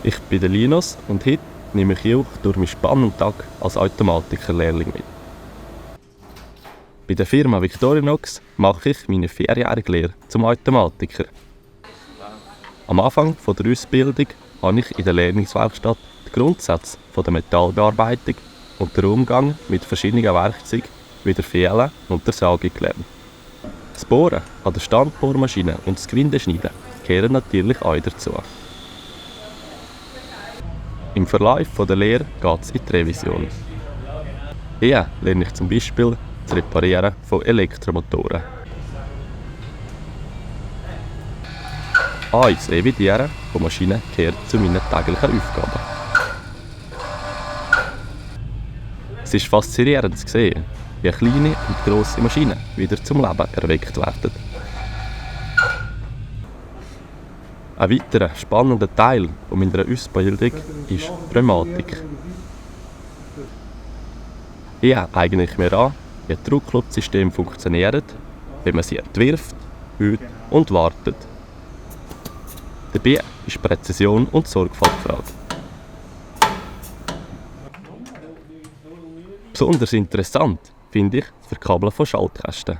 Ich bin der Linus und heute nehme ich euch durch meinen spannenden Tag als Automatikerlehrling mit. Bei der Firma Victorinox mache ich meine 4-jährige Lehre zum Automatiker. Am Anfang der Ausbildung habe ich in der Lehrlingswerkstatt die Grundsätze der Metallbearbeitung und den Umgang mit verschiedenen Werkzeugen wie der Fehlen und der Sage gelernt. Das Bohren an der Standbohrmaschine und das Gewindeschneiden gehören natürlich auch dazu. Im Verlauf der Lehre geht es in die Revision. Hier lerne ich zum Beispiel das Reparieren von Elektromotoren. Auch das Revidieren von Maschinen gehört zu meinen täglichen Aufgaben. Es ist faszinierend zu sehen, wie kleine und grosse Maschinen wieder zum Leben erweckt werden. Ein weiterer spannender Teil meiner Ausbildung ist Pneumatik. Hier eigne ich mir an, wie Druckluftsysteme funktionieren, wie man sie entwirft, übt und wartet. Dabei ist Präzision und Sorgfalt gefragt. Besonders interessant finde ich das Verkabeln von Schaltkästen.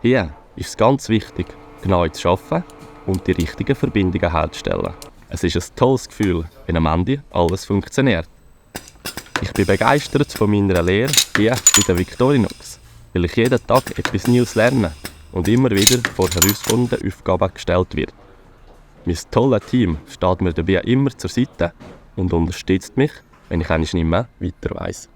Hier ist es ganz wichtig, genau zu arbeiten und die richtigen Verbindungen herzustellen. Es ist ein tolles Gefühl, wenn am Ende alles funktioniert. Ich bin begeistert von meiner Lehre hier bei der Victorinox, weil ich jeden Tag etwas Neues lerne und immer wieder vor herausfordernde Aufgaben gestellt wird. Mein tolles Team steht mir dabei immer zur Seite und unterstützt mich, wenn ich nicht mehr weiter weiss.